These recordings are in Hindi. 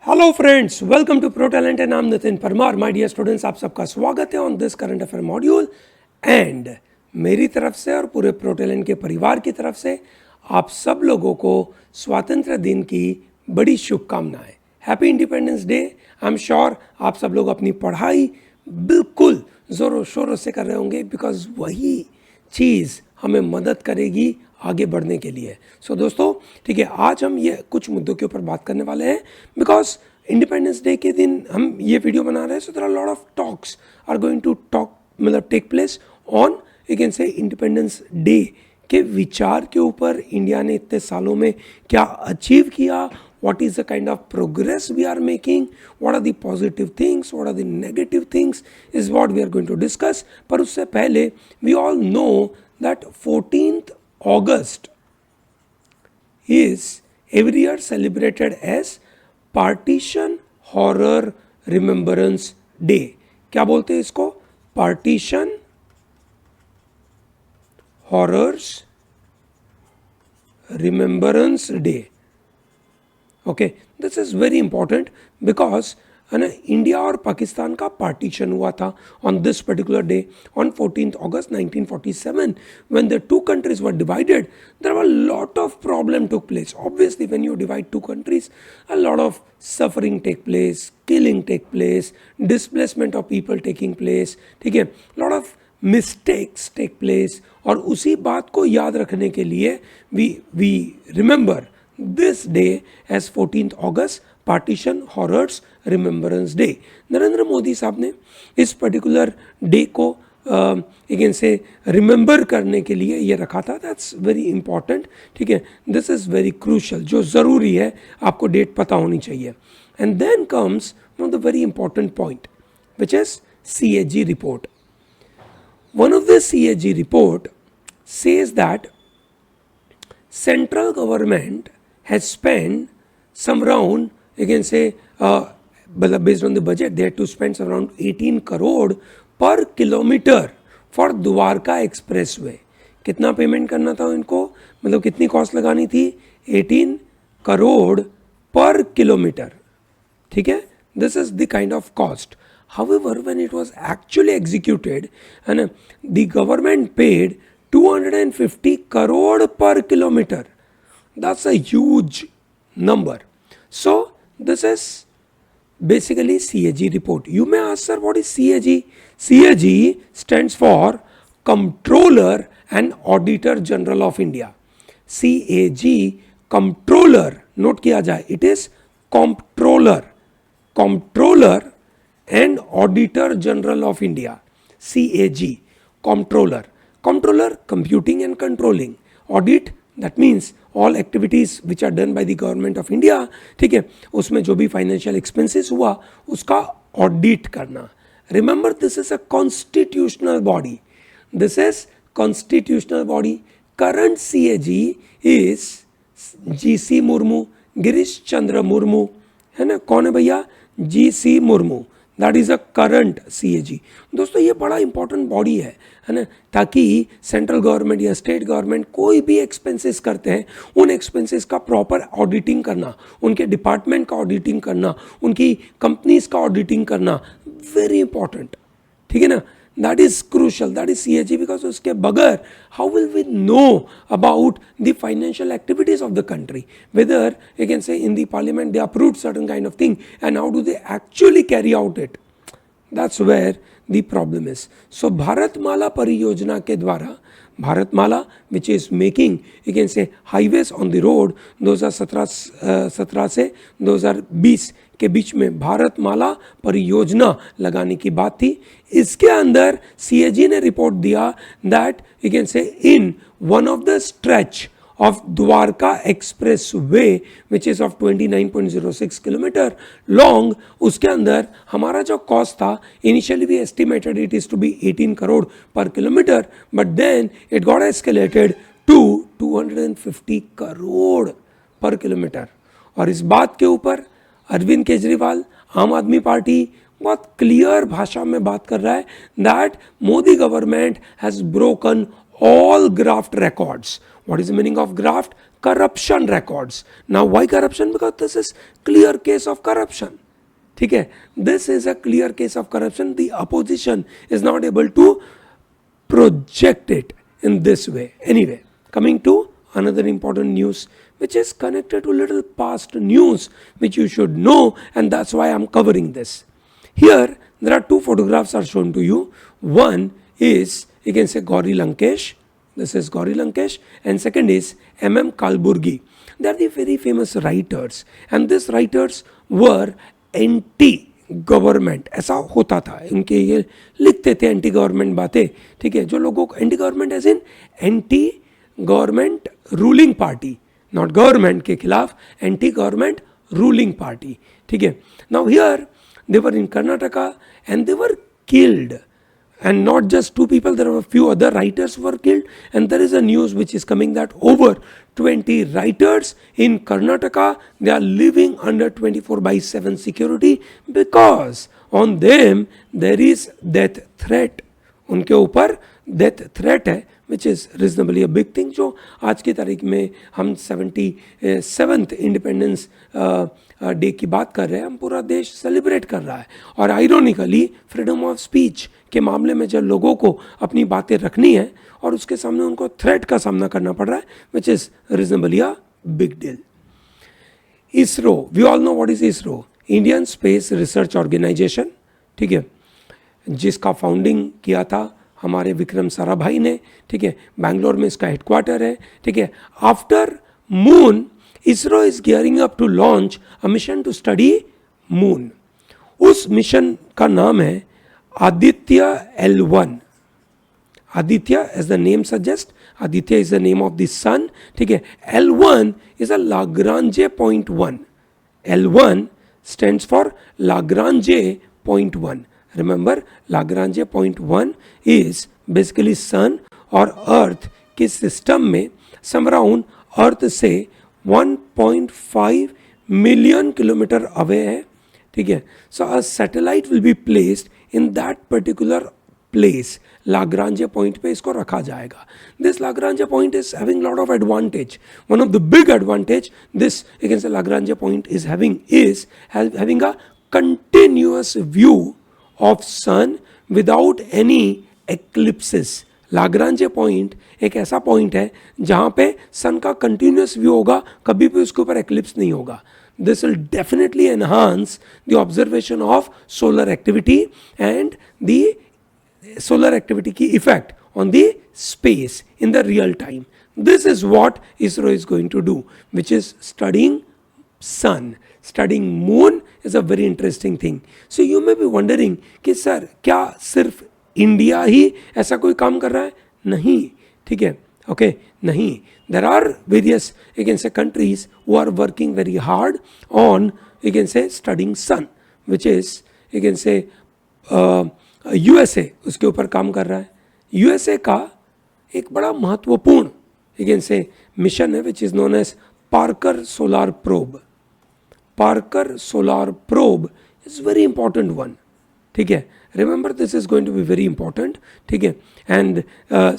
Hello friends, welcome to pro talent and नाम Nitin Parmar. My dear students, आप सबका स्वागत है on this current affair module. And मेरी तरफ से और पूरे प्रो टैलेंट के परिवार की तरफ से आप सब लोगों को स्वतंत्र दिन की बड़ी शुभकामनाएं। Happy independence day. I am sure आप सब लोग अपनी पढ़ाई बिल्कुल ज़ोरों शोरों से कर रहे होंगे, बिकॉज वही चीज़ हमें मदद करेगी आगे बढ़ने के लिए। सो दोस्तों, ठीक है, आज हम ये कुछ मुद्दों के ऊपर बात करने वाले हैं, बिकॉज इंडिपेंडेंस डे के दिन हम ये वीडियो बना रहे हैं। So there are lot of talks are going to talk मतलब take place on, you can say, independence day के विचार के ऊपर। इंडिया ने इतने सालों में क्या अचीव किया, what is the kind of progress we are making, what are the positive things, what are the negative things is what we are going to discuss. पर उससे पहले we all know that 14th August is every year celebrated as Partition Horror Remembrance Day. क्या बोलते हैं इसको? Partition Horrors Remembrance Day. Okay, this is very important because है ना, इंडिया और पाकिस्तान का पार्टीशन हुआ था on this particular day on 14th August 1947. When the two countries were divided, there were lot of problem took place. Obviously when you divide two countries, a lot of suffering take place, killing take place, displacement of people taking place, ठीक है, lot of mistakes take place. और उसी बात को याद रखने के लिए we remember this day as 14th August Partition Horrors Remembrance Day. Narendra Modi साहब ने इस पर्टिकुलर डे को अगेन से रिमेंबर करने के लिए ये रखा था. दैट्स वेरी इंपॉर्टेंट, ठीक है, दिस इज़ वेरी क्रूशल. जो ज़रूरी है आपको डेट पता होनी चाहिए. And then comes one of the very important point which is CAG report. One of the CAG report says that central government has spent some around, you can say, based on the budget, they had to spend some around 18 crore per kilometer for Dwarka expressway. कितना पेमेंट करना था इनको, मतलब कितनी कॉस्ट लगानी थी? 18 करोड़ पर किलोमीटर, ठीक है. This is the kind of cost. However, when it was actually executed, and the government paid 250 crore per kilometer. That's a huge number. So this is basically CAG report. You may ask, sir, what is CAG? CAG stands for Comptroller and Auditor General of India. CAG, Comptroller, note किया जाए, it is Comptroller and Auditor General of India. CAG, Comptroller, computing and controlling. Audit, that means all activities which are done by the government of India, ठीक है, उसमें जो भी फाइनेंशियल एक्सपेंसेस हुआ उसका ऑडिट करना. Remember, this is a constitutional body. This is constitutional body. Current CAG is GC Murmu, Girish Chandra Murmu, है ना. कौन है भैया? GC Murmu. That is a current CAG. दोस्तों, ये बड़ा इंपॉर्टेंट बॉडी है ना, ताकि सेंट्रल गवर्नमेंट या स्टेट गवर्नमेंट कोई भी एक्सपेंसेस करते हैं, उन एक्सपेंसेस का प्रॉपर ऑडिटिंग करना, उनके डिपार्टमेंट का ऑडिटिंग करना, उनकी कंपनीज का ऑडिटिंग करना, वेरी इंपॉर्टेंट, ठीक है ना. That is crucial, that is CAG, because उसके बगैर how will we know about the financial activities of the country, whether you can say in the parliament they approve certain kind of thing and how do they actually carry out it. That's where the problem is. So Bharatmala परियोजना के द्वारा, Bharatmala which is making, you can say, highways on the road, 2017 से 2020 के बीच में भारतमाला परियोजना लगाने की बात थी. इसके अंदर CAG ने रिपोर्ट दिया that you can say in one of the stretch of Dwarka Expressway which is of 29.06 kilometer long, उसके अंदर हमारा जो कॉस्ट था, initially we estimated it is to be 18 crore per kilometer, but then it got escalated to 250 crore per kilometer. और इस बात के ऊपर अरविंद केजरीवाल, आम आदमी पार्टी, बहुत क्लियर भाषा में बात कर रहा है that Modi government has broken all graft records. What is the meaning of graft? corruption records. Now why corruption? Because this is clear case of corruption. ठीक है, this is a clear case of corruption. The opposition is not able to project it in this way. Anyway, coming to another important news which is connected to little past news which you should know, and that's why I'm covering this. Here there are two photographs are shown to you. One is, you can say, Gauri Lankesh. This is Gauri Lankesh, and second is M.M. Kalburgi. They are the very famous writers, and these writers were anti government. ऐसा होता था, इनके ये लिखते थे एंटी गवर्नमेंट बातें. ठीक है, जो लोगों को anti government as in anti government ruling party, not government के खिलाफ, एंटी गवर्नमेंट रूलिंग पार्टी. ठीक है, now here they were in Karnataka and they were killed. And not just two people, there were a few other writers who were killed. And there is a news which is coming that over 20 writers in Karnataka, they are living under 24/7 security because on them there is death threat. उनके ऊपर death threat है, which is reasonably a big thing. जो आज की तारीख में हम 77th इंडिपेंडेंस डे की बात कर रहे हैं, हम पूरा देश सेलिब्रेट कर रहा है. और आयरोनिकली फ्रीडम ऑफ स्पीच के मामले में जब लोगों को अपनी बातें रखनी है और उसके सामने उनको थ्रेट का सामना करना पड़ रहा है, which is reasonably a big deal. ISRO, we all know what is ISRO, Indian space research organisation. ठीक है, जिसका फाउंडिंग किया था हमारे विक्रम साराभाई ने. ठीक है, बैंगलोर में इसका हेडक्वार्टर है. ठीक है, after moon ISRO is gearing up to launch a mission to study moon. उस मिशन का नाम है Aditya L1. Aditya, as the name suggests, Aditya is the name of the sun. ठीक है, L1 is a Lagrange point 1. L1 stands for Lagrange point 1. Remember, Lagrange point 1 is basically sun और अर्थ के सिस्टम में समराउंड अर्थ से 1.5 मिलियन किलोमीटर अवे है. ठीक है, so a satellite will be placed in that particular place. Lagrange point पे इसको रखा जाएगा. This Lagrange point is having lot of advantage. One of the big advantage this, you can say, Lagrange point is having a continuous view of sun without any eclipses. Lagrange point एक ऐसा पॉइंट है जहाँ पे सन का कंटिन्यूस व्यू होगा, कभी भी उसके ऊपर एक्लिप्स नहीं होगा. This will definitely enhance the observation of solar activity and the solar activity की effect on the space in the real time. This is what ISRO is going to do, which is studying sun. Studying moon is a very interesting thing. So you may be wondering कि सर क्या सिर्फ इंडिया ही ऐसा कोई काम कर रहा है? नहीं. ठीक है, ओके, नहीं. There are various, you can say, countries who are working very hard on, you can say, studying sun, which is, you can say, USA उसके ऊपर काम कर रहा है. USA का एक बड़ा महत्वपूर्ण, you can say, मिशन है, which is known as Parker Solar Probe. Parker Solar Probe is very important one. ठीक है, remember this is going to be very important. ठीक है, and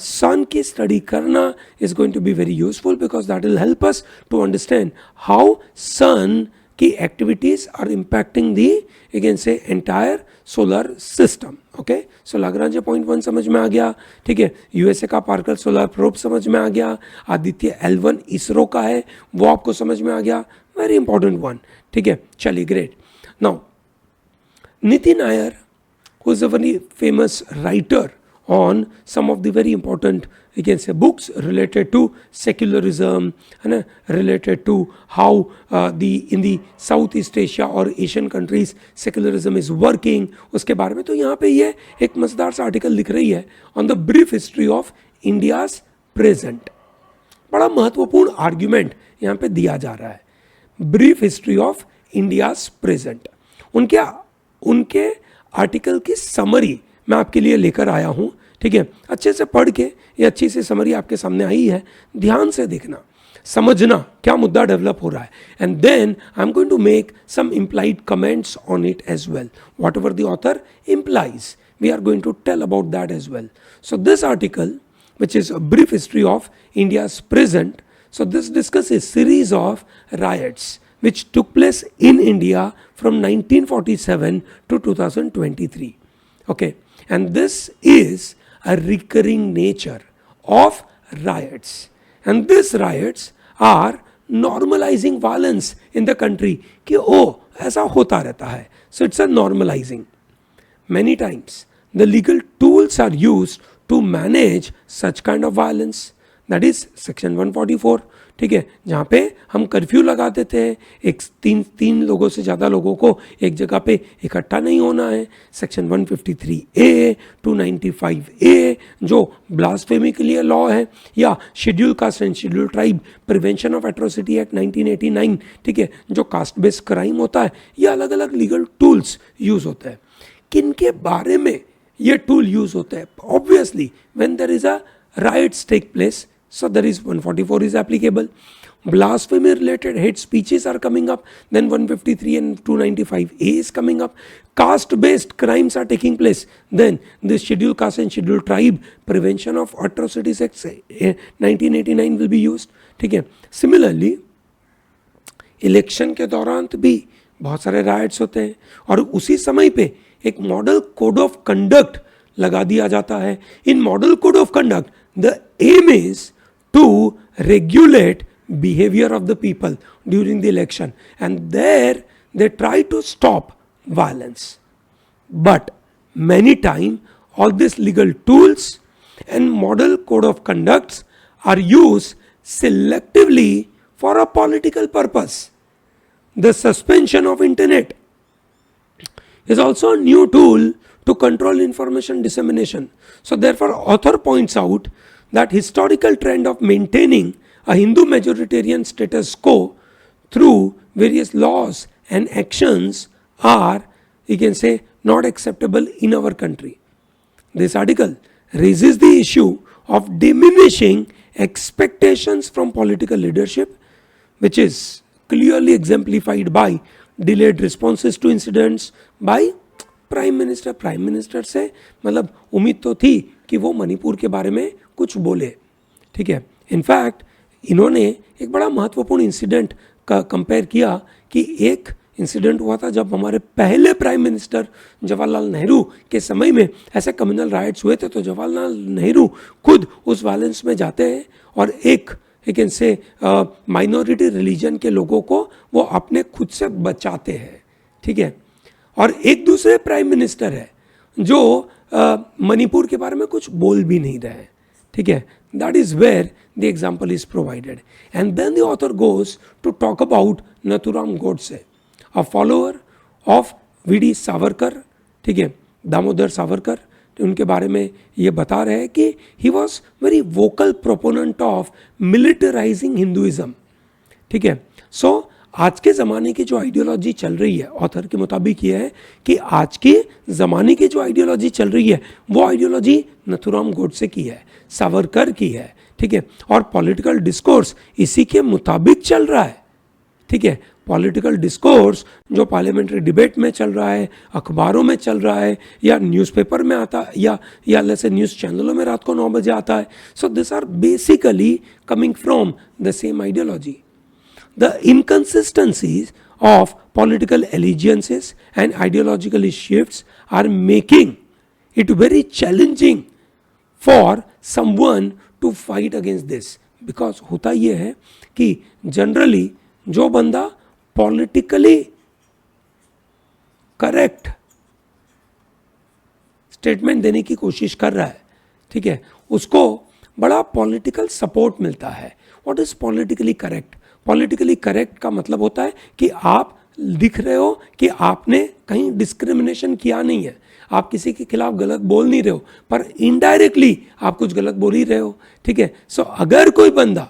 sun की study करना is going to be very useful because that will help us to understand how sun की activities are impacting the, you can say, entire solar system. Okay, so Lagrange point 1 समझ में आ गया. ठीक है, USA का पार्कर सोलर प्रोब समझ में आ गया. आदित्य L1 इसरो का है, वो आपको समझ में आ गया. Very important one. ठीक है, चलिए, great. Now Nitin Nair, who is a very famous writer on some of the very important, you can say, books related to secularism and related to how in the Southeast Asia or Asian countries secularism is working, उसके बारे में. तो यहाँ पे ये एक मजेदार सा आर्टिकल लिख रही है on the brief history of India's present. बड़ा महत्वपूर्ण आर्ग्यूमेंट यहाँ पे दिया जा रहा है. Brief history of India's present. उनके आर्टिकल की समरी मैं आपके लिए लेकर आया हूँ. ठीक है, अच्छे से पढ़ के ये अच्छी सी समरी आपके सामने आई है. ध्यान से देखना, समझना क्या मुद्दा डेवलप हो रहा है. And then I am going to make some implied comments on it as well. Whatever the author implies, we are going to tell about that as well. So this article, which is a brief history of India's present. So this discusses series of riots which took place in India from 1947 to 2023. Okay, and this is a recurring nature of riots, and these riots are normalizing violence in the country कि ओ ऐसा होता रहता है. So it's a normalizing. Many times the legal tools are used to manage such kind of violence. That is section 144. ठीक है, जहाँ पे हम कर्फ्यू लगा देते हैं, एक तीन लोगों से ज़्यादा लोगों को एक जगह पे इकट्ठा नहीं होना है. सेक्शन 153A, 295A जो ब्लास्फेमी के लिए लॉ है, या schedule caste and schedule tribe prevention of atrocity act 1989, ठीक है, जो कास्ट बेस्ड क्राइम होता है. ये अलग अलग लीगल टूल्स यूज़ होते हैं. किन के बारे में ये टूल यूज़ होते हैं? Obviously when there is a riots take place, so there is 144 is applicable. Blasphemy related hate speeches are coming up, then 153 and 295A is coming up. Caste based crimes are taking place, then the scheduled caste and scheduled tribe prevention of atrocities act 1989 will be used. ठीक है. Similarly इलेक्शन के दौरान भी बहुत सारे राइट्स होते हैं, और उसी समय पे एक मॉडल कोड ऑफ कंडक्ट लगा दिया जाता है. In model code of conduct the aim is to regulate behavior of the people during the election, and there they try to stop violence. But many times all these legal tools and model code of conducts are used selectively for a political purpose. The suspension of internet is also a new tool to control information dissemination. So therefore author points out that historical trend of maintaining a Hindu majoritarian status quo through various laws and actions are, you can say, not acceptable in our country. This article raises the issue of diminishing expectations from political leadership, which is clearly exemplified by delayed responses to incidents by prime minister से मतलब उम्मीद तो थी कि वो मणिपुर के बारे में कुछ बोले. ठीक है, इनफैक्ट इन्होंने एक बड़ा महत्वपूर्ण इंसिडेंट का कंपेयर किया कि एक इंसिडेंट हुआ था जब हमारे पहले प्राइम मिनिस्टर जवाहरलाल नेहरू के समय में ऐसे कम्युनल राइट्स हुए थे, तो जवाहरलाल नेहरू खुद उस वायलेंस में जाते हैं और एक कैन से माइनॉरिटी रिलीजन के लोगों को वो अपने खुद से बचाते हैं. ठीक है, और एक दूसरे प्राइम मिनिस्टर है जो मणिपुर के बारे में कुछ बोल भी नहीं रहे. ठीक है, that is where the example is provided. And then the author goes to talk about Nathuram Godse, a follower of V D. Savarkar. ठीक है, दामोदर सावरकर, उनके बारे में ये बता रहे हैं कि he was very vocal proponent of militarizing Hinduism. ठीक है, सो आज के ज़माने की जो आइडियोलॉजी चल रही है, ऑथर के मुताबिक ये है कि आज के ज़माने की जो आइडियोलॉजी चल रही है वो आइडियोलॉजी नथुराम गोडसे की है, सावरकर की है. ठीक है, और पॉलिटिकल डिस्कोर्स इसी के मुताबिक चल रहा है. ठीक है, पॉलिटिकल डिस्कोर्स जो पार्लियामेंट्री डिबेट में चल रहा है, अखबारों में चल रहा है, या न्यूज़पेपर में आता है, या जैसे न्यूज़ चैनलों में रात को 9 बजे आता है. So this are basically coming from the same ideology. The inconsistencies of political allegiances and ideological shifts are making it very challenging for someone to fight against this. Because होता ये है कि generally जो बंदा politically correct statement देने की कोशिश कर रहा है, ठीक है, उसको बड़ा political support मिलता है. What is politically correct? Politically correct का मतलब होता है कि आप दिख रहे हो कि आपने कहीं डिस्क्रिमिनेशन किया नहीं है, आप किसी के खिलाफ गलत बोल नहीं रहे हो, पर इनडायरेक्टली आप कुछ गलत बोल ही रहे हो. ठीक है, सो अगर कोई बंदा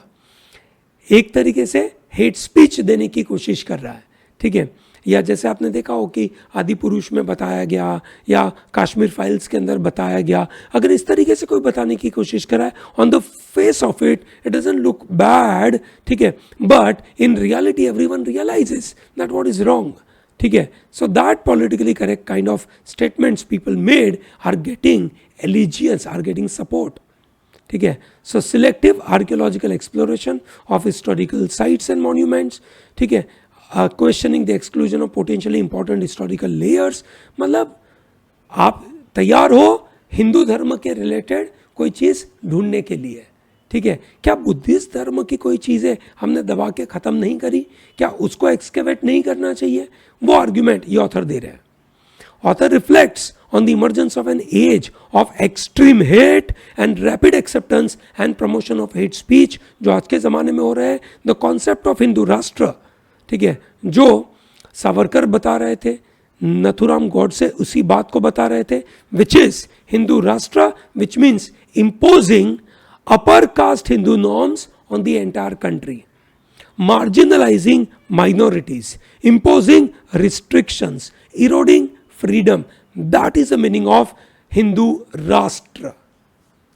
एक तरीके से हेट स्पीच देने की कोशिश कर रहा है, ठीक है, या जैसे आपने देखा हो कि आदि पुरुष में बताया गया या कश्मीर फाइल्स के अंदर बताया गया, अगर इस तरीके से कोई बताने की कोशिश कर रहा है, on the face of it doesn't look bad. ठीक है, but in reality everyone realises that what is wrong. ठीक है, so that politically correct kind of statements people made are getting allegiance, are getting support. ठीक है. So selective archaeological exploration of historical sites and monuments, ठीक है. Questioning the exclusion of potentially important historical layers. मतलब आप तैयार हो हिंदू धर्म के रिलेटेड कोई चीज़ ढूंढने के लिए, ठीक है. क्या बुद्धिस्ट धर्म की कोई चीज़ें हमने दबा के ख़त्म नहीं करी? क्या उसको एक्सकेवेट नहीं करना चाहिए? वो आर्ग्यूमेंट ये ऑथर दे रहे हैं. Author reflects on the emergence of an age of extreme hate and rapid acceptance and promotion of hate speech जो आज के ज़माने में हो रहा है. The concept of हिंदू राष्ट्र, ठीक है, जो सावरकर बता रहे थे, नथुराम गॉडसे उसी बात को बता रहे थे, which is हिंदू राष्ट्र, which means imposing upper caste Hindu norms on the entire country, marginalizing minorities, imposing restrictions, eroding freedom. That is the meaning of Hindu Rashtra.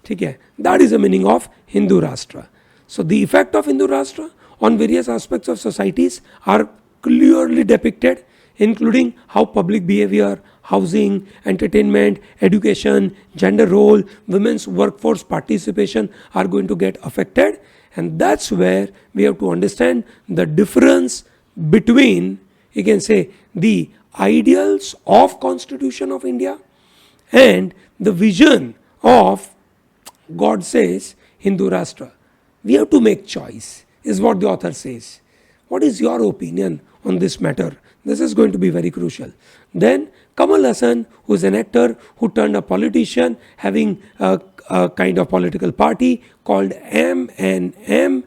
ठीक है, that is the meaning of Hindu Rashtra. So the effect of Hindu Rashtra on various aspects of societies are clearly depicted, including how public behavior, housing, entertainment, education, gender role, women's workforce participation are going to get affected. And that's where we have to understand the difference between, you can say, the ideals of Constitution of India and the vision of, God says, Hindu Rashtra. We have to make choice, is what the author says. What is your opinion on this matter? This is going to be very crucial. Then Kamal Hassan, who is an actor who turned a politician, having a kind of political party called MNM,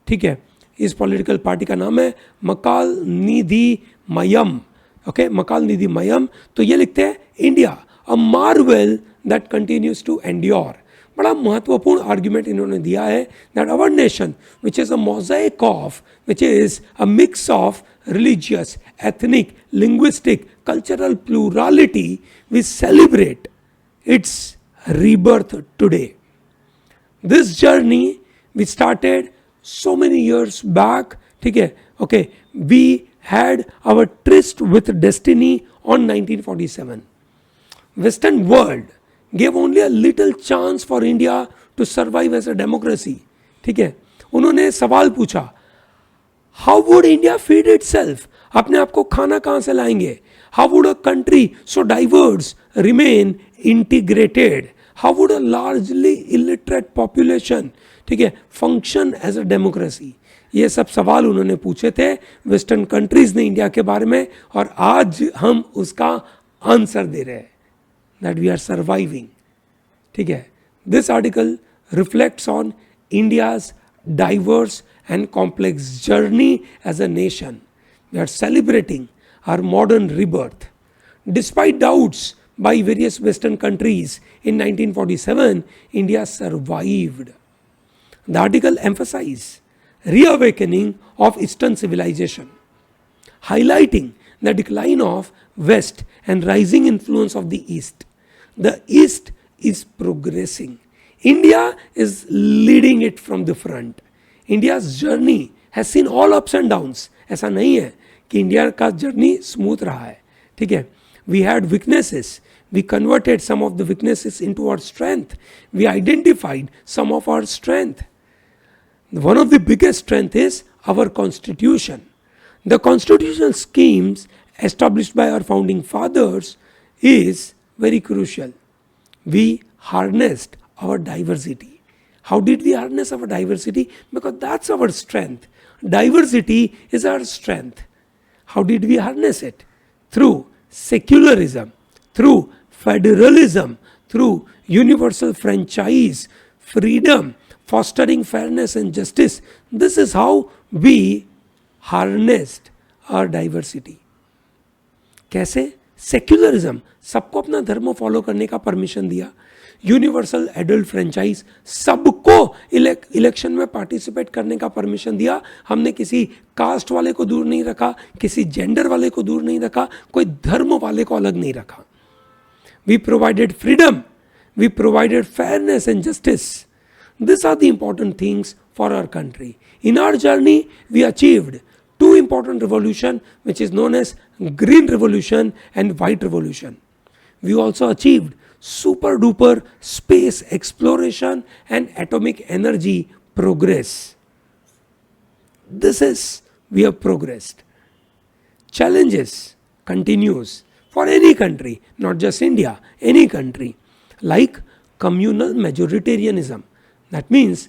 ठीक है. इस पॉलिटिकल पार्टी का नाम है मकाल निधि मयम. ओके, मकाल निधि मयम. तो ये लिखते हैं India a marvel that continues to endure. बड़ा महत्वपूर्ण आर्ग्यूमेंट इन्होंने दिया है that our nation which is a mosaic of, which is a mix of religious, ethnic, linguistic, cultural plurality, we celebrate its rebirth today. This journey we started so many years back, ठीक है. Okay, we had our tryst with destiny on 1947. Western world gave only a little chance for India to survive as a democracy. ठीक है. उन्होंने सवाल पूछा, how would India feed it self? अपने आप को खाना कहाँ से लाएंगे? How would a country so diverse remain integrated? How would a largely illiterate population, ठीक है, फंक्शन एज अ डेमोक्रेसी? ये सब सवाल उन्होंने पूछे थे वेस्टर्न कंट्रीज ने इंडिया के बारे में, और आज हम उसका आंसर दे रहे हैं दैट वी आर सर्वाइविंग. ठीक है. This article reflects on India's diverse and complex journey as a nation. We are celebrating our modern rebirth. Despite doubts by various Western countries in 1947, India survived. The article emphasizes reawakening of Eastern civilization, highlighting the decline of West and rising influence of the East. The East is progressing. India is leading it from the front. India's journey has seen all ups and downs. ऐसा नहीं है कि इंडिया का जर्नी स्मूथ रहा है. ठीक है. We had weaknesses. We converted some of the weaknesses into our strength. We identified some of our strength. One of the biggest strength is our constitution. The constitutional schemes established by our founding fathers is very crucial. We harnessed our diversity. How did we harness our diversity? Because that's our strength. Diversity is our strength. How did we harness it? Through secularism, through federalism, through universal franchise, freedom, fostering fairness and justice. This is how we harnessed our diversity. कैसे? सेक्युलरिज्म, सबको अपना धर्म फॉलो करने का परमिशन दिया. यूनिवर्सल एडल्ट फ्रेंचाइज, सबको इलेक्शन में पार्टिसिपेट करने का परमिशन दिया. हमने किसी कास्ट वाले को दूर नहीं रखा, किसी जेंडर वाले को दूर नहीं रखा, कोई धर्म वाले को अलग नहीं रखा. We provided freedom, we provided fairness and justice. These are the important things for our country. In our journey, we achieved two important revolutions, which is known as Green Revolution and White Revolution. We also achieved super duper space exploration and atomic energy progress. This is, we have progressed. Challenges continues for any country, not just India, any country, like communal majoritarianism. That means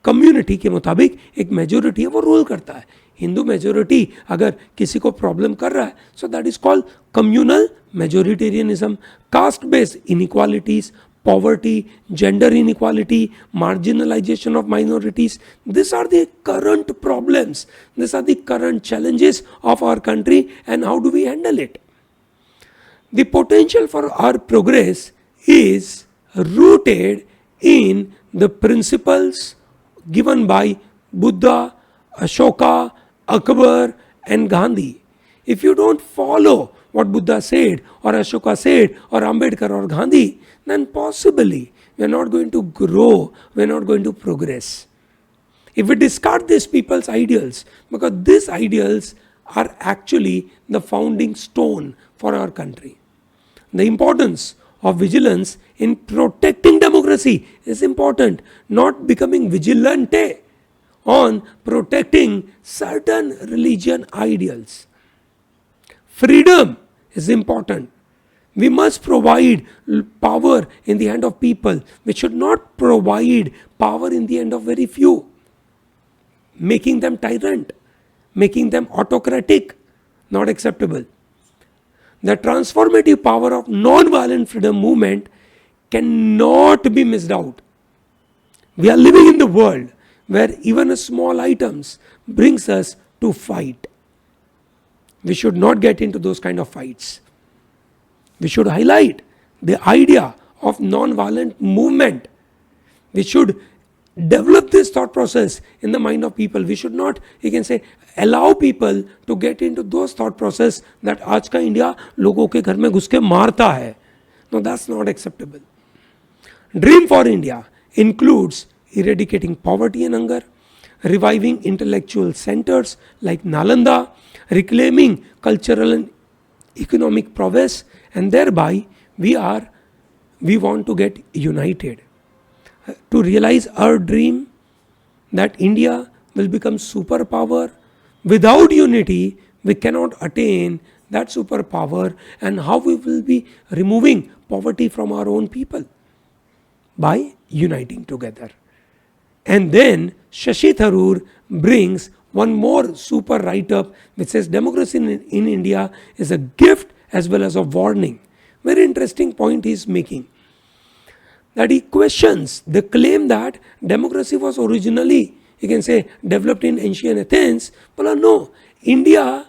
community के मुताबिक एक मेजोरिटी है वो रूल करता है. हिंदू मेजोरिटी अगर किसी को प्रॉब्लम कर रहा है, so that is called communal majoritarianism. Caste based inequalities, poverty, gender inequality, marginalization of minorities. These are the current problems. These are the current challenges of our country, and how do we handle it? The potential for our progress is rooted in the principles given by Buddha, Ashoka, Akbar, and Gandhi. If you don't follow what Buddha said, or Ashoka said, or Ambedkar, or Gandhi, then possibly we are not going to grow, we are not going to progress. If we discard these people's ideals, because these ideals are actually the founding stone for our country. The importance of vigilance in protecting democracy is important, not becoming vigilante on protecting certain religion ideals. Freedom is important. We must provide power in the hand of people. We should not provide power in the hand of very few, making them tyrant, making them autocratic, not acceptable. The transformative power of non-violent freedom movement cannot be missed out. We are living in the world where even a small items brings us to fight. We should not get into those kind of fights. We should highlight the idea of non-violent movement. We should develop this thought process in the mind of people. We should not, you can say, allow people to get into those thought process that आज का इंडिया लोगों के घर में घुस के मारता है. No, that's not acceptable. Dream for India includes eradicating poverty and hunger, reviving intellectual centers like Nalanda, reclaiming cultural and economic prowess, and thereby we want to get united to realize our dream that India will become superpower. Without unity we cannot attain that superpower. And how we will be removing poverty from our own people? By uniting together. And then Shashi Tharoor brings one more super write-up which says democracy in India is a gift as well as a warning. Very interesting point he is making. That he questions the claim that democracy was originally, you can say, developed in ancient Athens. Well, no, India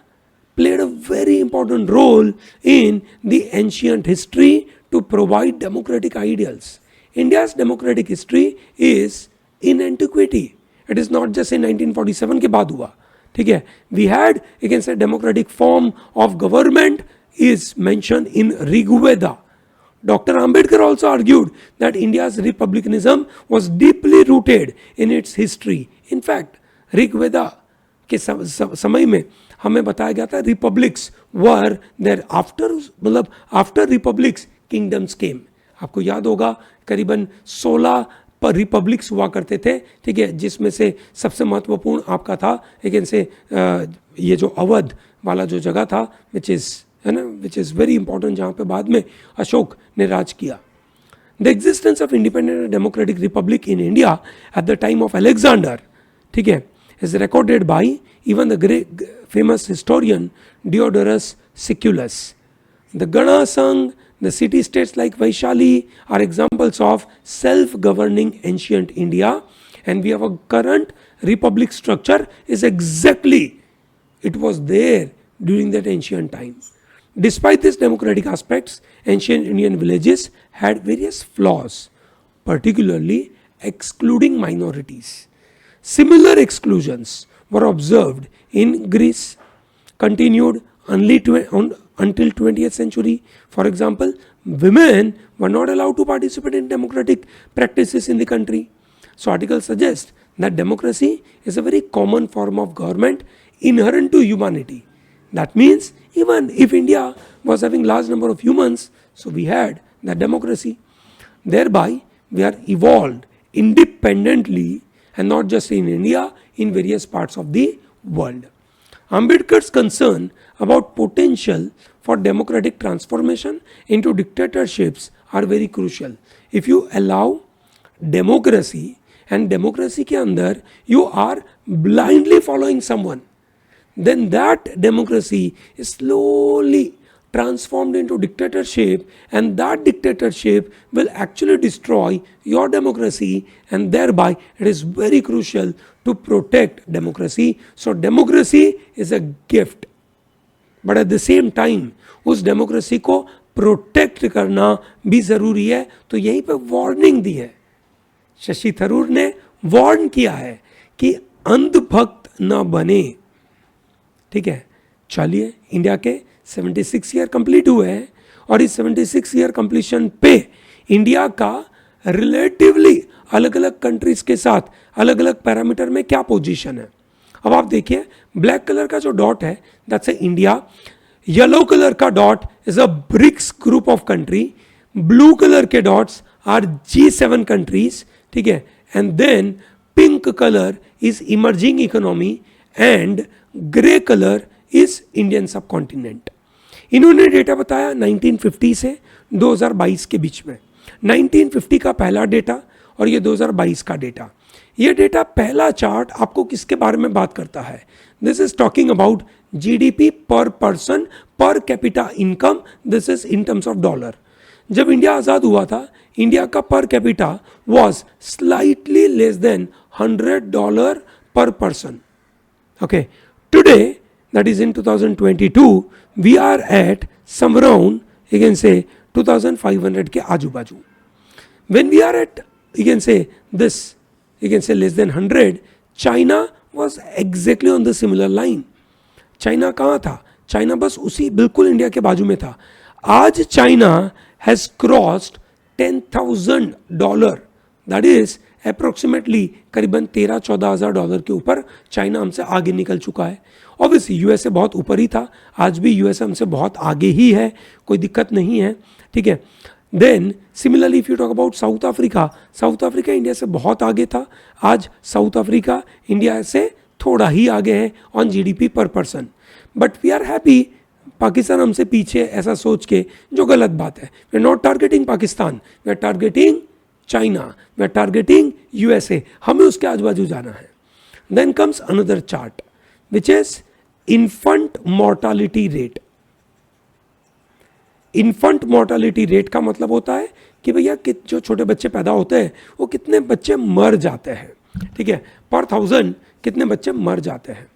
played a very important role in the ancient history to provide democratic ideals. India's democratic history is in antiquity. It is not just in 1947 के बाद हुआ. ठीक है, we had, you can say, democratic form of government is mentioned in Rigveda. Dr. Ambedkar also argued that India's republicanism was deeply rooted in its history. In fact, Rigveda के समय में हमें बताया गया था republics were there after, मतलब after republics kingdoms came. आपको याद होगा करीबन 16 पर रिपब्लिक्स हुआ करते थे. ठीक है, जिसमें से सबसे महत्वपूर्ण आपका था, लेकिन से ये जो अवध वाला जो जगह था, विच इज़ वेरी इंपॉर्टेंट, जहाँ पे बाद में अशोक ने राज किया. The existence of independent democratic republic in India at the time of Alexander, ठीक है, is recorded by even the great famous historian Diodorus Siculus. The gana sangha, the city-states like Vaishali are examples of self-governing ancient India, and we have a current republic structure is exactly, it was there during that ancient time. Despite these democratic aspects, ancient Indian villages had various flaws, particularly excluding minorities. Similar exclusions were observed in Greece, continued until 20th century. For example, women were not allowed to participate in democratic practices in the country. So articles suggest that democracy is a very common form of government inherent to humanity. That means even if India was having large number of humans, so we had the democracy. Thereby, we are evolved independently and not just in India, in various parts of the world. Ambedkar's concern about potential for democratic transformation into dictatorships are very crucial. If you allow democracy and democracy के अंदर you are blindly following someone, then that democracy is slowly transformed into dictatorship, and that dictatorship will actually destroy your democracy, and thereby it is very crucial to protect democracy. So democracy is a gift, but at the same time उस डेमोक्रेसी को प्रोटेक्ट करना भी जरूरी है. तो यहीं पे वार्निंग दी है, शशि थरूर ने वार्न किया है कि अंधभक्त न बने. ठीक है, चलिए इंडिया के 76 ईयर कंप्लीट हुए हैं और इस 76 ईयर कंप्लीशन पे इंडिया का रिलेटिवली अलग अलग कंट्रीज के साथ अलग अलग पैरामीटर में क्या पोजीशन है. अब आप देखिए, ब्लैक कलर का जो डॉट है that's a India, yellow colour का dot is a BRICS group of country, blue colour के डॉट्स आर G7 कंट्रीज. ठीक है, and then pink colour is emerging economy and grey colour is Indian subcontinent. इन्होंने डेटा बताया 1950 से 2022 के बीच में. 1950 का पहला डेटा और ये 2022 का डेटा. ये डेटा पहला चार्ट आपको किसके बारे में बात करता है? This is talking about GDP per person per capita income. This is in terms of dollar. जब इंडिया आज़ाद हुआ था, इंडिया का per capita was slightly less than $100 per person. Okay, today that is in 2022 we are at some around, you can say 2500 के आजू बाजू. When we are at, you can say this, you can say less than 100, China was exactly on the similar line. China कहाँ था? चाइना बस उसी बिल्कुल इंडिया के बाजू में था. आज China has crossed $10,000, that is approximately करीबन 13-14 हज़ार डॉलर के ऊपर चाइना हमसे आगे निकल चुका है. ऑब्वियसली यूएसए बहुत ऊपर ही था, आज भी यूएसए हमसे बहुत आगे ही है, कोई दिक्कत नहीं है. ठीक है, then similarly if you talk about South Africa, South Africa India से बहुत आगे था, आज साउथ अफ्रीका इंडिया से थोड़ा ही आगे है on GDP per person. But we are happy, Pakistan हमसे पीछे ऐसा सोच के, जो गलत बात है. We are not targeting Pakistan, we are targeting China, we are targeting USA. हमें उसके आजू बाजू जाना है. Then comes another chart which is infant mortality rate. Infant mortality rate का मतलब होता है कि भैया जो छोटे बच्चे पैदा होते हैं वो कितने बच्चे मर जाते हैं. ठीक है, पर 1000 कितने बच्चे मर जाते हैं.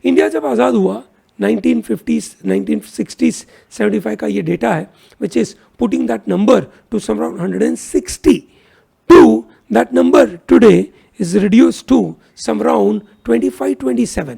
इंडिया जब आज़ाद हुआ 1950s 1960s 75 का ये डेटा है which is putting that number to some around 160. to that number today is reduced to some around 25-27.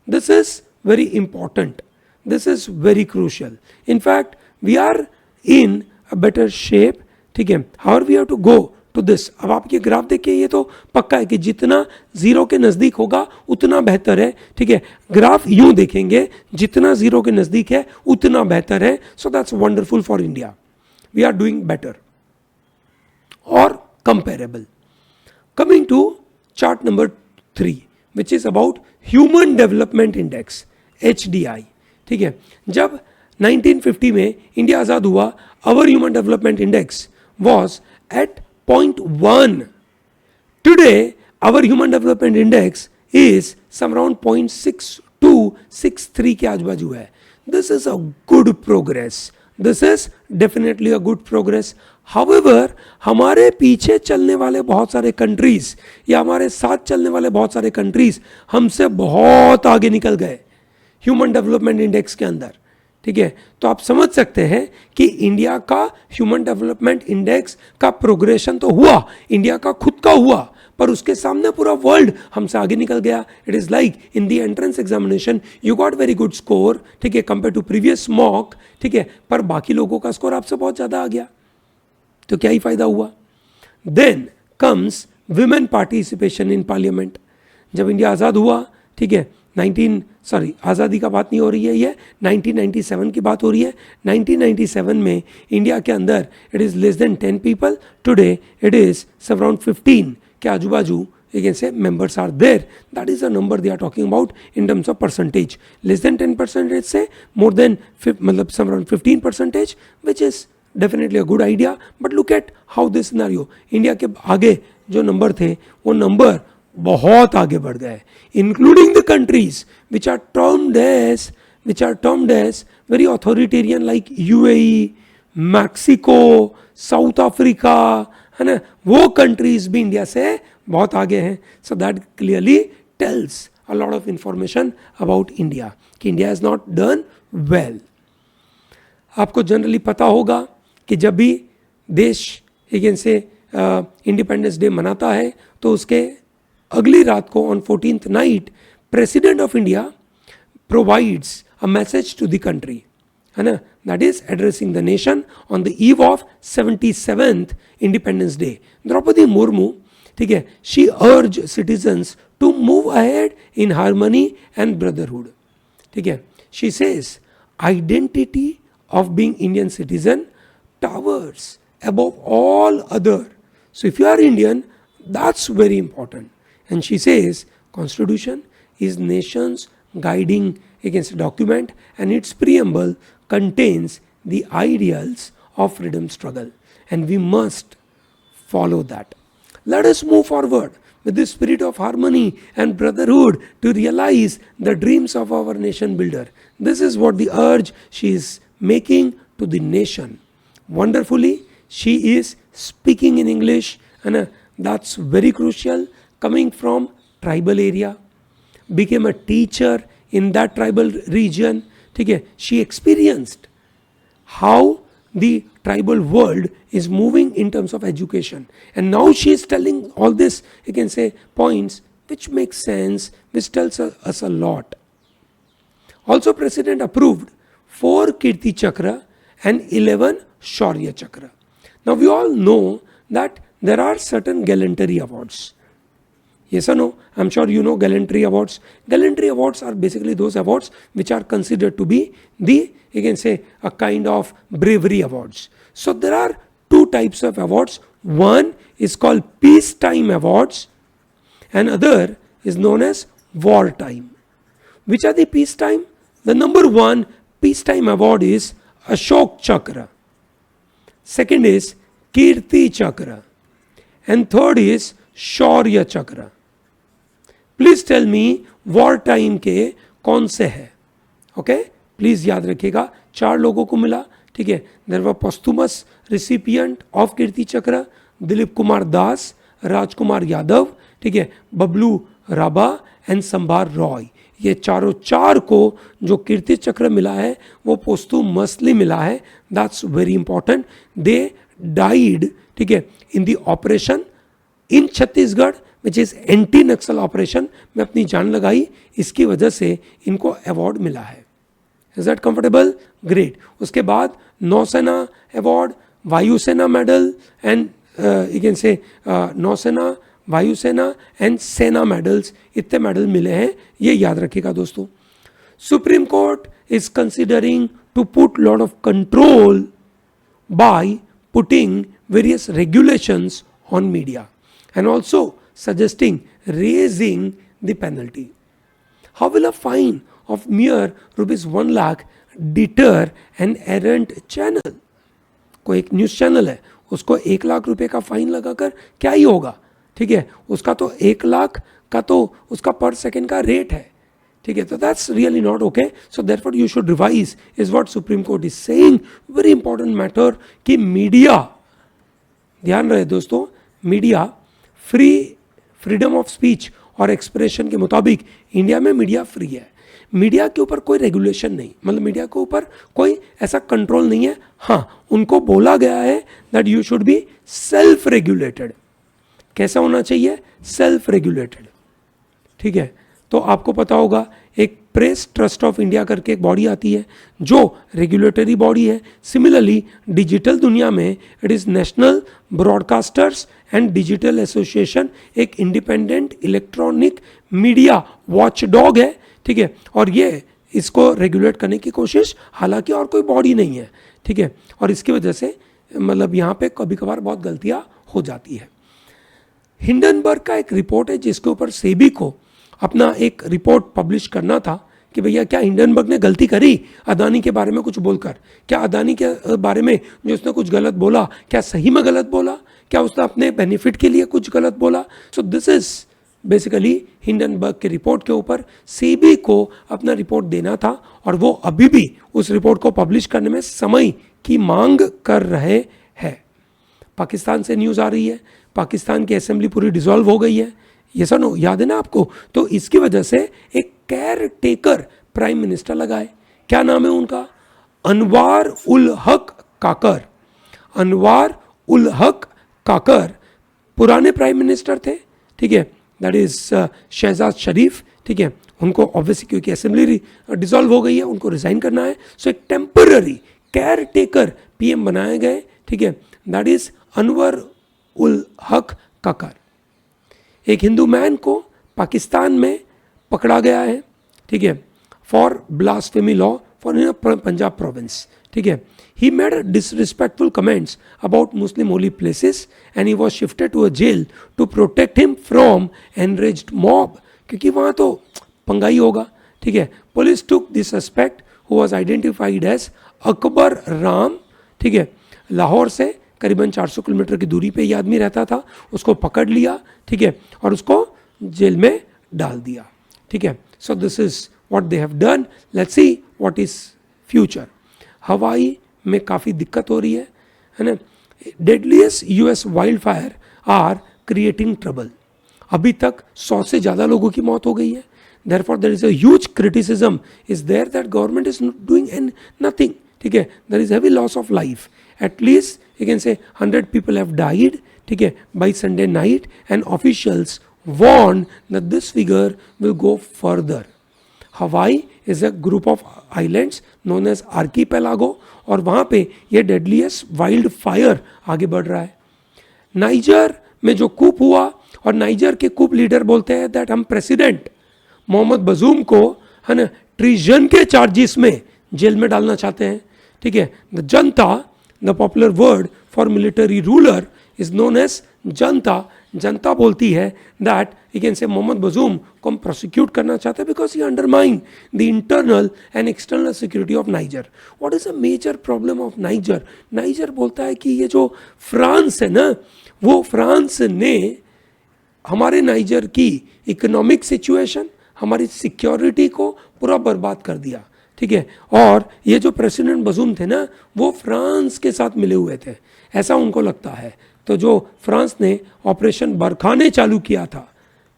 This is very important. This is very crucial. In fact, we are in a better shape. ठीक है, however we have to go to this. अब आप ये ग्राफ देखिए, ये तो पक्का है कि जितना जीरो के नज़दीक होगा उतना बेहतर है. ठीक है, ग्राफ यूं देखेंगे, जितना जीरो के नज़दीक है उतना बेहतर है. So that's wonderful for India. We are doing better और comparable. Coming to chart number 3, which is about Human Development Index, HDI. ठीक है, जब 1950 में इंडिया आज़ाद हुआ, our Human Development Index was at 0.1. Today, our Human Development Index is some around 0.6263 के आजू बाजू है. This is a good progress. This is definitely a good progress. However, हमारे पीछे चलने वाले बहुत सारे कंट्रीज या हमारे साथ चलने वाले बहुत सारे कंट्रीज हमसे बहुत आगे निकल गए ह्यूमन डेवलपमेंट इंडेक्स के अंदर. ठीक है, तो आप समझ सकते हैं कि इंडिया का ह्यूमन डेवलपमेंट इंडेक्स का प्रोग्रेशन तो हुआ, इंडिया का खुद का हुआ, पर उसके सामने पूरा वर्ल्ड हमसे आगे निकल गया. It is like in the entrance examination you got very good score, ठीक है, कंपेयर टू प्रीवियस मॉक. ठीक है, पर बाकी लोगों का स्कोर आपसे बहुत ज़्यादा आ गया, तो क्या ही फायदा हुआ. Then comes women participation in parliament. जब इंडिया आज़ाद हुआ, ठीक है, सॉरी आज़ादी का बात नहीं हो रही है, ये 1997 की बात हो रही है। 1997 में इंडिया के अंदर it is less than 10 people, today it is around 15 के आजू बाजू you can say members are there. That is the number they are talking about in terms of percentage. Less than 10% say, more than मतलब some around 15%, which is definitely a good idea. But look at how this scenario, India के आगे जो नंबर थे वो नंबर बहुत आगे बढ़ गए, including the countries which are termed as very authoritarian like UAE, Mexico, south Africa, है ना, वो कंट्रीज भी इंडिया से बहुत आगे हैं. So that clearly tells a lot of information about India कि India is not done well. आपको जनरली पता होगा कि जब भी देश एक से इंडिपेंडेंस डे मनाता है तो उसके अगली रात को on 14th night president of India provides a message to the country, है ना, that is addressing the nation on the eve of 77th Independence Day. Draupadi Murmu, ठीक है, she urged citizens to move ahead in harmony and brotherhood. ठीक है, she says identity of being Indian citizen towers above all other. So if you are Indian, that's very important. And she says Constitution is nation's guiding against document and its preamble contains the ideals of freedom struggle and we must follow that. Let us move forward with the spirit of harmony and brotherhood to realize the dreams of our nation builder. This is what the urge she is making to the nation. Wonderfully, she is speaking in English and that's very crucial. Coming from tribal area, became a teacher in that tribal region. ठीक है, she experienced how the tribal world is moving in terms of education and now she is telling all this, you can say, points which make sense, which tells us a lot. Also president approved 4 Kirti Chakra and 11 Shaurya Chakra. Now we all know that there are certain gallantry awards. Yes or no? I'm sure you know gallantry awards. Gallantry awards are basically those awards which are considered to be the, you can say, a kind of bravery awards. So there are 2 types of awards. One is called peacetime awards and other is known as wartime. Which are the peacetime? The number 1 peacetime award is Ashok Chakra. Second is Kirti Chakra. And third is Shaurya Chakra. Please tell me war time के कौन से है. ओके, प्लीज याद रखिएगा 4 लोगों को मिला. ठीक है, देयर वर पोस्टुमस रिसिपिएंट ऑफ कीर्ति चक्र दिलीप कुमार दास, राजकुमार यादव, ठीक है, बबलू राबा एंड संभार रॉय. ये चारों 4 को जो कीर्ति चक्र मिला है वो पोस्टुमसली मिला है. That's very important. They died, ठीक है, in the operation in Chhattisgarh which is anti Naxal operation में अपनी जान लगाई. इसकी वजह से इनको अवार्ड मिला है. Is that comfortable? ग्रेट. उसके बाद नौसेना अवार्ड, वायुसेना मेडल एंड यू कैन से नौसेना, वायुसेना एंड सेना मेडल्स, इतने मेडल मिले हैं. ये याद रखिएगा दोस्तों. Supreme court is considering to put lot of control by putting various regulations on media and also suggesting raising the penalty. How will a fine of mere ₹1 lakh deter an errant channel? कोई एक न्यूज़ चैनल है, उसको 1 लाख रुपए का फाइन लगाकर क्या ही होगा. ठीक है, उसका तो 1 लाख का तो उसका पर सेकेंड का रेट है. ठीक है, तो that's really not okay. So therefore you should revise is what supreme court is saying. Very important matter कि मीडिया, ध्यान रहे दोस्तों, मीडिया फ्रीडम ऑफ स्पीच और एक्सप्रेशन के मुताबिक इंडिया में मीडिया फ्री है. मीडिया के ऊपर कोई रेगुलेशन नहीं, मतलब मीडिया के ऊपर कोई ऐसा कंट्रोल नहीं है. हाँ, उनको बोला गया है that you should be self regulated. कैसा होना चाहिए? Self regulated. ठीक है, तो आपको पता होगा एक प्रेस ट्रस्ट ऑफ इंडिया करके एक बॉडी आती है जो रेगुलेटरी बॉडी है. सिमिलरली डिजिटल दुनिया में it is national broadcasters and digital association, एक इंडिपेंडेंट इलेक्ट्रॉनिक मीडिया वॉचडॉग है. ठीक है, और ये इसको रेगुलेट करने की कोशिश, हालांकि और कोई बॉडी नहीं है, ठीक है, और इसकी वजह से मतलब यहाँ पे कभी कभार बहुत गलतियाँ हो जाती है। हिंडनबर्ग का एक रिपोर्ट है जिसके ऊपर सेबी को अपना एक रिपोर्ट पब्लिश करना था कि भैया क्या हिंडनबर्ग ने गलती करी अदानी के बारे में कुछ बोलकर, क्या अदानी के बारे में जो उसने कुछ गलत बोला क्या सही में गलत बोला, क्या उसने अपने बेनिफिट के लिए कुछ गलत बोला। सो दिस इज बेसिकली हिंडनबर्ग के रिपोर्ट के ऊपर सेबी को अपना रिपोर्ट देना था, और वो अभी भी उस रिपोर्ट को पब्लिश करने में समय की मांग कर रहे हैं। पाकिस्तान से न्यूज़ आ रही है, पाकिस्तान की असेंबली पूरी डिसॉल्व हो गई है, ये सब याद है ना आपको। तो इसकी वजह से एक केयर टेकर प्राइम मिनिस्टर लगाए, क्या नाम है उनका, अनवार उल हक काकर। अनवार उल हक काकर पुराने प्राइम मिनिस्टर थे, ठीक है, दैट इज शहजाद शरीफ, ठीक है, उनको ऑब्वियसली क्योंकि असेंबली डिसॉल्व हो गई है उनको रिजाइन करना है, सो एक टेम्पररी केयर टेकर पीएम बनाए गए, ठीक है, दैट इज अनवर उल हक काकर। एक हिंदू मैन को पाकिस्तान में पकड़ा गया है, ठीक है, for blasphemy law for in Punjab province, ठीक है। He made disrespectful comments about Muslim holy places and he was shifted to a jail to protect him from enraged mob, क्योंकि वहाँ तो पंगा ही होगा, ठीक है। Police took the suspect who was identified as Akbar Ram, ठीक है, लाहौर से करीबन 400 किलोमीटर की दूरी पे ये आदमी रहता था, उसको पकड़ लिया, ठीक है, और उसको जेल में डाल दिया, ठीक है। So this is what they have done, let's see what is future. Hawaii में काफ़ी दिक्कत हो रही है ना। Deadliest US wild fire are creating trouble, अभी तक 100 से ज़्यादा लोगों की मौत हो गई है। Therefore there is a huge criticism is there that government is doing and nothing, ठीक है, there is heavy loss of life, at least you can say 100 people have died, ठीक है, by Sunday night, and officials warn that this figure will go further. Hawaii is a group of islands known as archipelago, और वहाँ पे ये डेडलीस्ट वाइल्ड फायर आगे बढ़ रहा है। नाइजर में जो कूप हुआ, और नाइजर के कूप लीडर बोलते हैं दैट हम प्रेसिडेंट मोहम्मद बजूम को, है ना, ट्रीजन के चार्जेस में जेल में डालना चाहते हैं, ठीक है। The janata, the popular word for military ruler is known as janata. जनता बोलती है दैट यू कैन से मोहम्मद बजूम को हम प्रोसिक्यूट करना चाहते हैं because he undermine the internal and external security of Niger. What is a major problem of Niger? Niger बोलता है कि ये जो फ्रांस है ना, वो फ्रांस ने हमारे नाइजर की इकोनॉमिक सिचुएशन, हमारी सिक्योरिटी को पूरा बर्बाद कर दिया, ठीक है। और ये जो प्रेसिडेंट बजूम थे ना, वो फ्रांस के साथ मिले हुए थे, ऐसा उनको लगता है। तो जो फ्रांस ने ऑपरेशन बरखाने चालू किया था,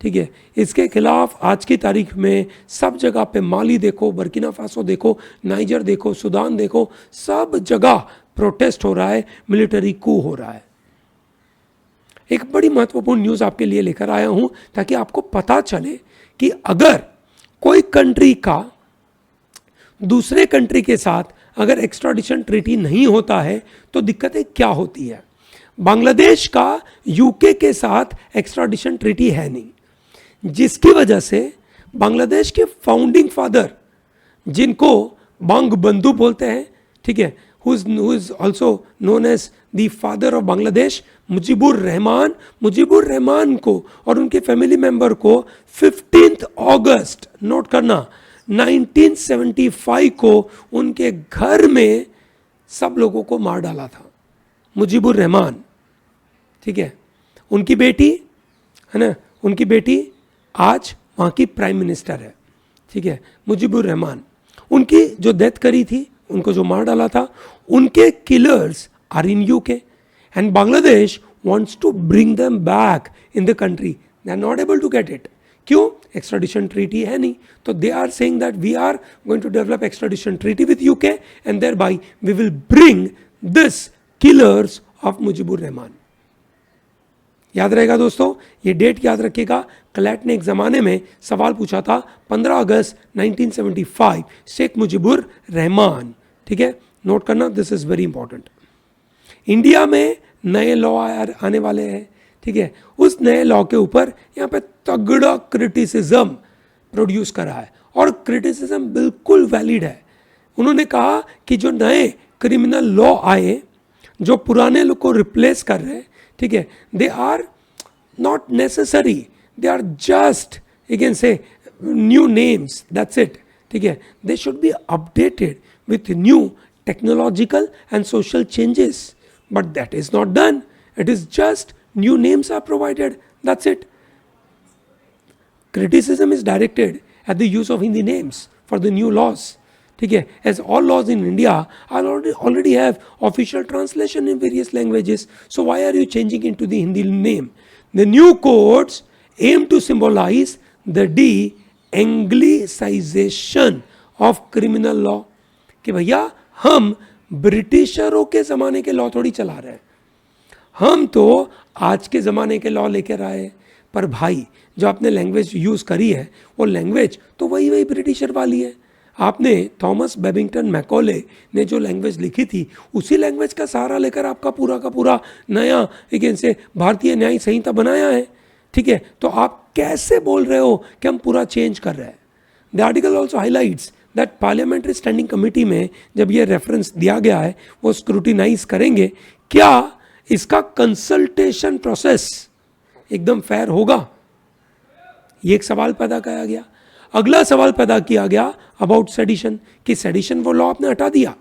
ठीक है, इसके खिलाफ आज की तारीख में सब जगह पे, माली देखो, बर्किना फासो देखो, नाइजर देखो, सूडान देखो, सब जगह प्रोटेस्ट हो रहा है, मिलिट्री कू हो रहा है। एक बड़ी महत्वपूर्ण न्यूज़ आपके लिए लेकर आया हूं ताकि आपको पता चले कि अगर कोई कंट्री का दूसरे कंट्री के साथ अगर एक्स्ट्राडिशन ट्रीटी नहीं होता है तो दिक्कतें क्या होती है। बांग्लादेश का यूके के साथ एक्स्ट्राडिशन ट्रीटी है नहीं, जिसकी वजह से बांग्लादेश के फाउंडिंग फादर, जिनको बांग बंधु बोलते हैं, ठीक है, who is also known as the father of Bangladesh, Mujibur Rahman को और उनके फैमिली मेंबर को 15 अगस्त, नोट करना, 1975 को उनके घर में सब लोगों को मार डाला था मुजीबुर रहमान, ठीक है। उनकी बेटी, है ना, उनकी बेटी आज वहाँ की प्राइम मिनिस्टर है, ठीक है, मुजीबुर रहमान। उनकी जो डेथ करी थी, उनको जो मार डाला था, उनके killers are in UK and Bangladesh wants to bring them back in the country. They are not able to get it. क्यों? एक्स्ट्राडिशन ट्रीटी है नहीं। तो they are saying that we are going to develop extradition treaty with UK and thereby we will bring this killers of Mujibur Rahman. याद रहेगा दोस्तों, ये डेट याद रखिएगा। क्लैट ने एक ज़माने में सवाल पूछा था 15 अगस्त 1975, शेख मुजीबुर रहमान, ठीक है, नोट करना, this is very important. India में नए लॉ आने वाले हैं, ठीक है, उस नए लॉ के ऊपर यहाँ पे तगड़ा क्रिटिसिज्म प्रोड्यूस करा है और क्रिटिसिज्म बिल्कुल वैलिड है। उन्होंने कहा कि जो नए क्रिमिनल लॉ आए जो पुराने लोग को रिप्लेस कर रहे हैं, ठीक है, they are not necessary, they are just you can say new names, that's it, ठीक है। They should be updated with new technological and social changes, but that is not done, it is just new names are provided, that's it. Criticism is directed at the use of Hindi names for the new laws. ठीक है, as all laws in India already have official translation in various languages. So why are you changing into the Hindi name? The new codes aim to symbolize the de-anglicization of criminal law. कि भैया हम ब्रिटिशरों के ज़माने के लॉ थोड़ी चला रहे हैं, हम तो आज के ज़माने के लॉ लेकर आए। पर भाई जो आपने लैंग्वेज यूज़ करी है वो लैंग्वेज तो वही ब्रिटिशर वाली है। आपने थॉमस बेबिंगटन मैकॉले ने जो लैंग्वेज लिखी थी उसी लैंग्वेज का सहारा लेकर आपका पूरा का पूरा नया लेकिन से भारतीय न्याय संहिता बनाया है, ठीक है। तो आप कैसे बोल रहे हो कि हम पूरा चेंज कर रहे हैं? The article also highlights that parliamentary standing committee में जब ये रेफरेंस दिया गया है वो स्क्रूटिनाइज करेंगे क्या इसका कंसल्टेशन प्रोसेस एकदम फेयर होगा। ये एक सवाल पैदा किया गया। अगला सवाल पैदा किया गया अबाउट सेडिशन, कि सेडिशन वो लॉ आपने हटा दिया,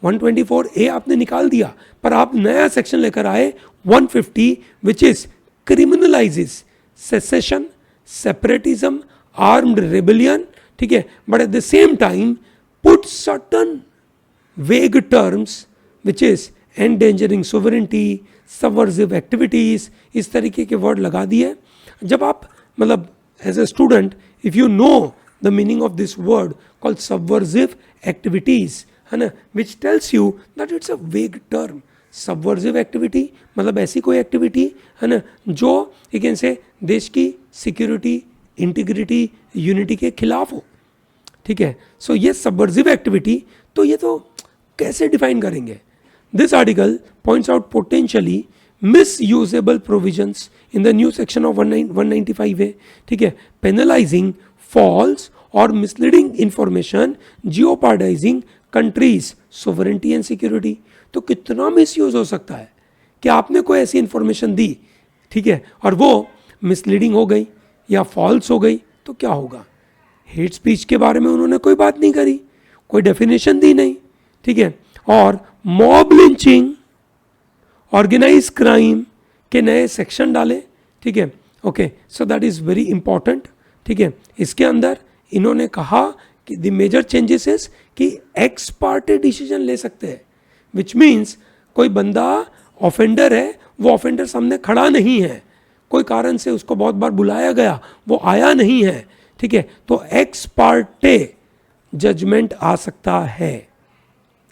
124A आपने निकाल दिया, पर आप नया सेक्शन लेकर आए 150 which is criminalises secession, separatism, armed rebellion, ठीक है, but at the same time put certain vague terms which is endangering sovereignty, subversive activities, इस तरीके के वर्ड लगा दिए। जब आप मतलब as a student if you know the meaning of this word called subversive activities, है ना, which tells you that it's a vague term. Subversive activity मतलब ऐसी कोई एक्टिविटी, है ना, जो यू कैन से देश की सिक्योरिटी, इंटीग्रिटी, यूनिटी के खिलाफ हो, ठीक है। सो ये सबवर्सिव एक्टिविटी, तो ये तो कैसे डिफाइन करेंगे? This article points out potentially misusable provisions in the new section of 195A, ठीक है, penalizing false or misleading information, jeopardizing countries sovereignty and security। तो कितना मिसयूज हो सकता है कि आपने कोई ऐसी इंफॉर्मेशन दी, ठीक है, और वो मिसलीडिंग हो गई या फॉल्स हो गई, तो क्या होगा? हेट स्पीच के बारे में उन्होंने कोई बात नहीं करी, कोई डेफिनेशन दी नहीं, ठीक है, और मॉब लिंचिंग, ऑर्गेनाइज क्राइम के नए सेक्शन डाले, ठीक है। Okay, so that is very important, ठीक है। इसके अंदर इन्होंने कहा कि द मेजर चेंजेस इज कि एक्स पार्टी डिसीजन ले सकते हैं, विच मीन्स कोई बंदा ऑफेंडर है, वो ऑफेंडर सामने खड़ा नहीं है, कोई कारण से उसको बहुत बार बुलाया गया, वो आया नहीं है, ठीक है, तो एक्स पार्टी जजमेंट आ सकता है।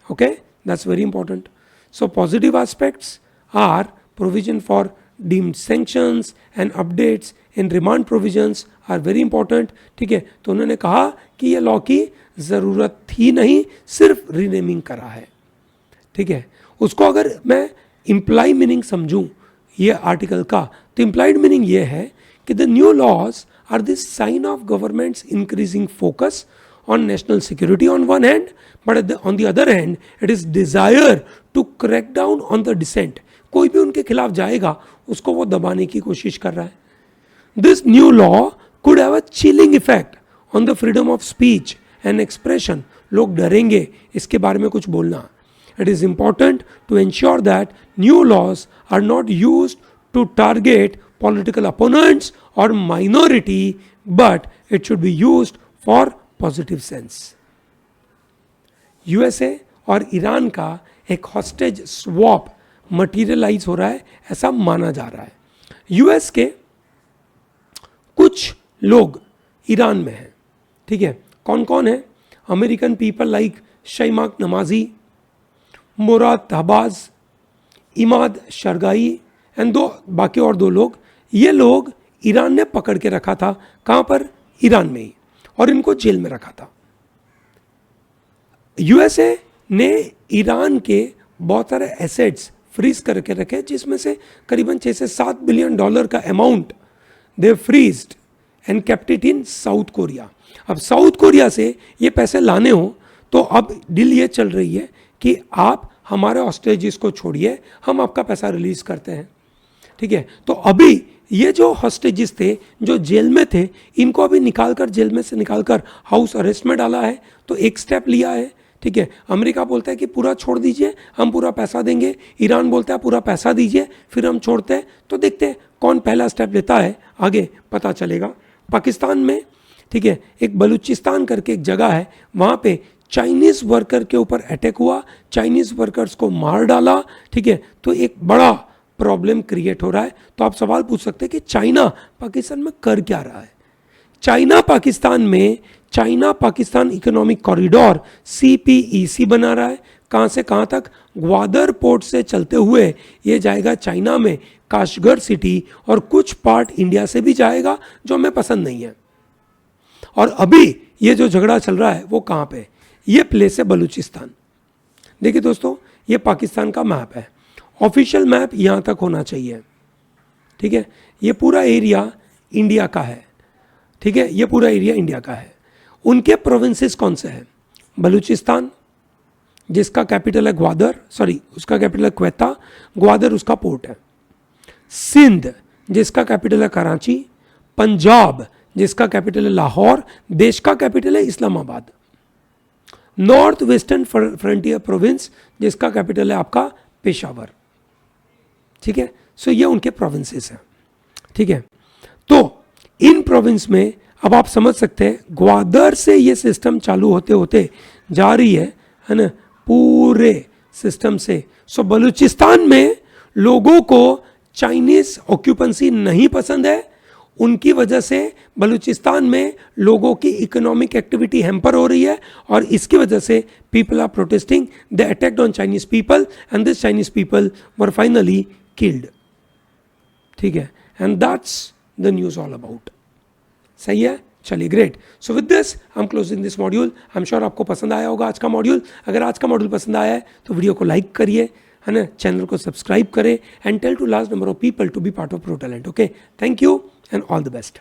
Okay, that's very important. So positive aspects are provision for deemed sanctions and updates in remand provisions are very important, ठीक है। तो उन्होंने कहा कि ये लॉ की ज़रूरत थी नहीं, सिर्फ रीनेमिंग करा है, ठीक है। उसको अगर मैं इम्प्लाई मीनिंग समझूं ये आर्टिकल का, तो इम्प्लाइड मीनिंग ये है कि the new laws are the sign of governments increasing focus on national security on one hand, but on the other hand it is desire to crack down on the dissent। कोई भी उनके खिलाफ जाएगा उसको वो दबाने की कोशिश कर रहा है। This new law could have a chilling effect on the freedom of speech and expression। लोग डरेंगे इसके बारे में कुछ बोलना। It is important to ensure that new laws are not used to target political opponents or minority, but it should be used for positive sense. USA और ईरान का एक हॉस्टेज स्वैप मटीरियलाइज हो रहा है, ऐसा माना जा रहा है। यूएस के कुछ लोग ईरान में हैं, ठीक है, कौन कौन है? American people like शैमाक Namazi, Murad तहबाज, Imad शरगाई and बाकी और दो लोग, ये लोग ईरान ने पकड़ के रखा था। कहाँ पर? ईरान में ही, और इनको जेल में रखा था। यूएसए ने ईरान के बहुत सारे एसेट्स फ्रीज करके रखे, जिसमें से करीबन 6 से 7 बिलियन डॉलर का amount they freezed and kept it in south Korea. अब साउथ कोरिया से ये पैसे लाने हो तो अब डील ये चल रही है कि आप हमारे हॉस्टेजेस को छोड़िए, हम आपका पैसा रिलीज करते हैं, ठीक है। तो अभी ये जो हॉस्टेजेस थे जो जेल में थे, इनको अभी निकालकर, जेल में से निकालकर हाउस अरेस्ट में डाला है। तो एक स्टेप लिया है, ठीक है। अमेरिका बोलता है कि पूरा छोड़ दीजिए, हम पूरा पैसा देंगे। ईरान बोलता है पूरा पैसा दीजिए, फिर हम छोड़ते हैं। तो देखते हैं कौन पहला स्टेप लेता है, आगे पता चलेगा। पाकिस्तान में, ठीक है, एक बलूचिस्तान करके एक जगह है, वहाँ पे चाइनीज़ वर्कर के ऊपर अटैक हुआ, चाइनीज़ वर्कर्स को मार डाला, ठीक है। तो एक बड़ा प्रॉब्लम क्रिएट हो रहा है। तो आप सवाल पूछ सकते हैं कि चाइना पाकिस्तान में कर क्या रहा है। चाइना पाकिस्तान में, China Pakistan economic corridor CPEC बना रहा है। कहाँ से कहाँ तक? ग्वादर पोर्ट से चलते हुए ये जाएगा चाइना में काशगर सिटी, और कुछ पार्ट इंडिया से भी जाएगा जो हमें पसंद नहीं है। और अभी ये जो झगड़ा चल रहा है वो कहाँ पे? ये प्लेस है बलूचिस्तान। देखिए दोस्तों, ये पाकिस्तान का मैप है, ऑफिशियल मैप यहाँ तक होना चाहिए, ठीक है। ये पूरा एरिया इंडिया का है, ठीक है, ये पूरा एरिया इंडिया का है। उनके प्रोविंसेस कौन से हैं? बलूचिस्तान, जिसका कैपिटल है ग्वादर, सॉरी उसका कैपिटल है क्वेता, ग्वादर उसका पोर्ट है। सिंध, जिसका कैपिटल है कराची। पंजाब, जिसका कैपिटल है लाहौर, देश का कैपिटल है Islamabad. North western frontier province, जिसका कैपिटल है आपका पेशावर, ठीक है। सो ये उनके प्रोविंसेस हैं, ठीक है। तो इन प्रोविंस में अब आप समझ सकते हैं, ग्वादर से ये सिस्टम चालू होते होते जा रही है ना, पूरे सिस्टम से। सो बलूचिस्तान में लोगों को चाइनीज ऑक्यूपेंसी नहीं पसंद है, उनकी वजह से बलूचिस्तान में लोगों की इकोनॉमिक एक्टिविटी हैम्पर हो रही है, और इसकी वजह से people are protesting. They attacked on Chinese people and this Chinese people were finally killed, ठीक है। And that's the news all about. सही है, चलिए great. So with this I am closing this module. I am sure आपको पसंद आया होगा आज का मॉड्यूल। अगर आज का मॉड्यूल पसंद आया है तो वीडियो को लाइक करिए, है ना, चैनल को सब्सक्राइब करें, and tell to large number of people to be part of pro talent. Okay, thank you and all the best.